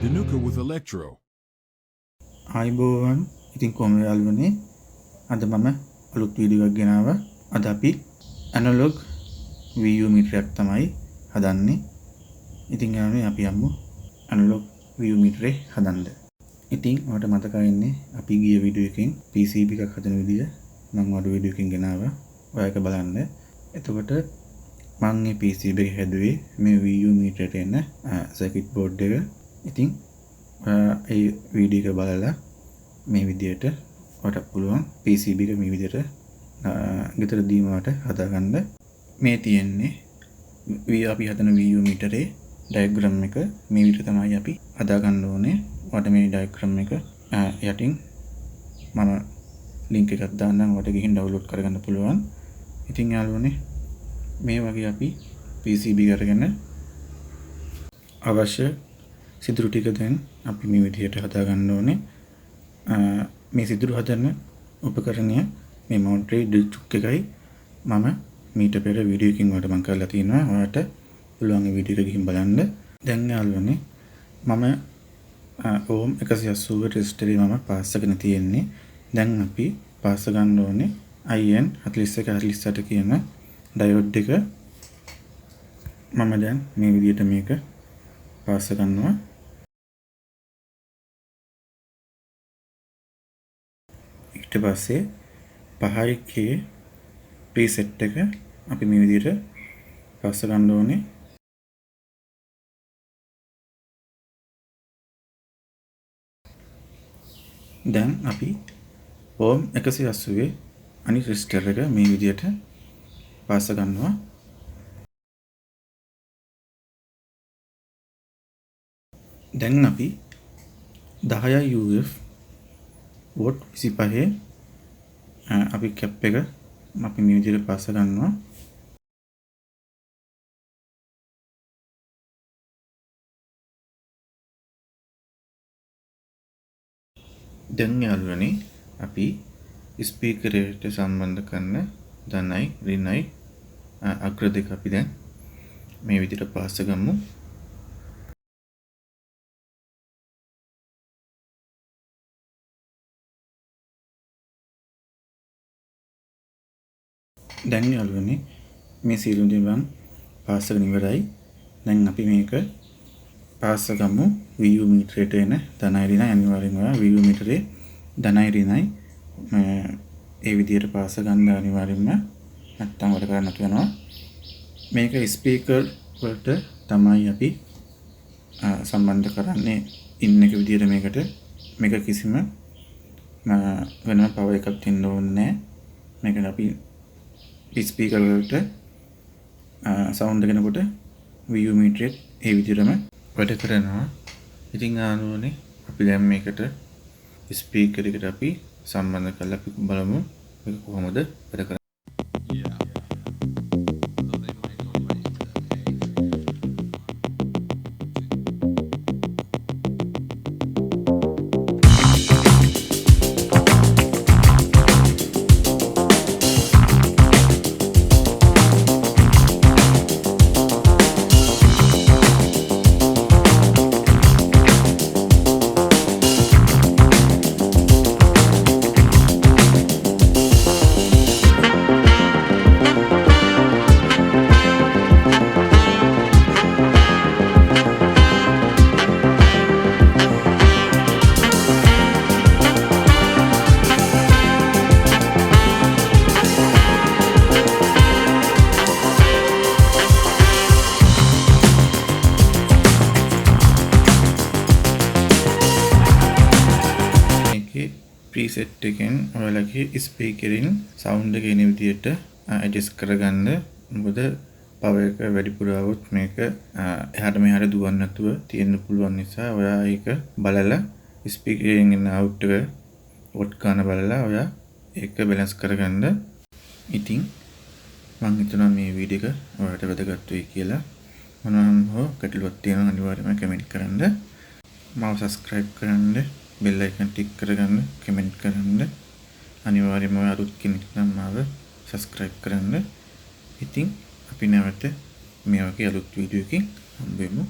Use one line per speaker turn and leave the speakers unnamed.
Dinuka with Electro.
ආයිබෝවන් ඉතින් කොහොමද යාළුවනේ අද මම අලුත් වීඩියෝ එකක් ගෙනාවා. අද අපි ඇනලොග් VU මීටරයක් තමයි හදන්නේ. ඉතින් යාළුවනේ අපි යමු ඇනලොග් VU මීටරේ හදන්න. ඉතින් ඔයාලට මතකයිනේ අපි ගිය වීඩියෝ එකෙන් PCB එකක් හදන විදිය මම වඩ වීඩියෝ එකකින් ගෙනාවා. ඔයාලක බලන්න. එතකොට මම මේ PCB එක හැදුවේ මේ VU මීටරේට එන සර්කිට් බෝඩ් එක. ඉතින් ඒ වීඩියෝ එක බලලා මේ විදියට ඔයාලට පුළුවන් PCB එක මේ විදියට ගෙදරදීම වට හදාගන්න. මේ තියෙන්නේ අපි හදන VU මීටරේ ඩයග්‍රෑම් එක. මේ විදියට තමයි අපි හදාගන්න ඕනේ. ඔයාලට මේ ඩයග්‍රෑම් එක යටින් මම ලින්ක් එකක් දාන්නම්. ඔයාලට ගිහින් ඩවුන්ලෝඩ් කරගන්න පුළුවන්. ඉතින් යාළුවනේ මේ වගේ අපි PCB කරගෙන අවශ්‍ය සිදුරු ටික දැන් අපි මේ විදිහට හදා ගන්න ඕනේ. මේ සිදුරු හදන උපකරණය මේ මවුන්ට් ඩිල්චුක් එකයි මම මීට පෙර වීඩියෝ එකකින් වලට මම කරලා තියෙනවා. ඔයාලට පුළුවන් මේ වීඩියෝ එක ගිහින් බලන්න. දැන් යාළුවනේ මම ඕම් 180 රෙසිස්ටරේ මම පාස් කරගෙන තියෙන්නේ. දැන් අපි පාස් ගන්න ඕනේ IN4148 කියන ඩයෝඩ් එක. මම දැන් මේ විදිහට මේක පාස් කරනවා. ඊට පස්සේ 5K ප්‍රීසෙට් එක අපි මේ විදිහට පාස් ගන්න ඕනේ. දැන් අපි ඕම් 180 අනිත් රෙසිස්ටර් එක මේ විදිහට පාස් ගන්නවා. දැන් අපි 10 UF වෝට් 25 අපි කැප් එක අපි මේ විදිහට පාස් ගන්නවා. දැන් යාළුවනේ අපි ස්පීකරයට සම්බන්ධ කරන ධනයි ඍණයි අග්‍ර දෙක අපි දැන් මේ විදිහට පාස් ගමු. දැන් යාළුවනේ මේ සියලු දේවල් පාස් කරගෙන ඉවරයි. දැන් අපි මේක පාස් ගමු VU මීටරේට එන ධනයි ඍණයි අනිවාර්යෙන්ම VU මීටරේ ධනයි ඍණයි ඒ විදිහට පාස් ගන්න අනිවාර්යෙන්ම නැත්තම් වැඩ කරන්න වෙනවා. මේක ස්පීකර් වලට තමයි අපි සම්බන්ධ කරන්නේ ඉන්න එක විදිහට මේකට. මේක කිසිම වෙනම පවර් එකක් දෙන්න ඕනේ නැහැ. මේකට අපි ස්පීකර් වලට සවුන්ඩ් එකනකොට VU මීටරේ ඒ විදිහටම වැඩ කරනවා. ඉතින් ආනෝනේ අපි දැන් මේකට ස්පීකර් එකට අපි සම්බන්ධ කරලා අපි බලමු මේක කොහොමද වැඩ කරන්නේ. ප්‍රීසෙට් එකෙන් ඔයාලගේ ස්පීකරින් සවුන්ඩ් එක එන විදිහට ඇඩ්ජස්ට් කරගන්න. මොකද පවර් එක වැඩිපුර આવොත් මේක එහාට මෙහාට දුවන්න නැතුව තියෙන්න පුළුවන් නිසා ඔයා ඒක බලලා ස්පීකරෙන් එන අවුට් එක වොට් ගන්න බලලා ඔයා ඒක බැලන්ස් කරගන්න. ඉතින් මම හිතනවා මේ වීඩියෝ එක ඔයාලට වැදගත් වෙයි කියලා. මොනවාම හෝ ගැටලුවක් තියෙනවා අනිවාර්යයෙන්ම කමෙන්ට් කරන්න. මාව සබ්ස්ක්‍රයිබ් කරන්න. bell icon tick කරගන්න, කමෙන්ට් කරන්න. අනිවාර්යයෙන්ම ඔය අලුත් කෙනෙක් නම් මාව subscribe කරන්න. ඉතින් අපි නැවත මේ වගේ අලුත් වීඩියෝ එකකින් හම්බ වෙමු.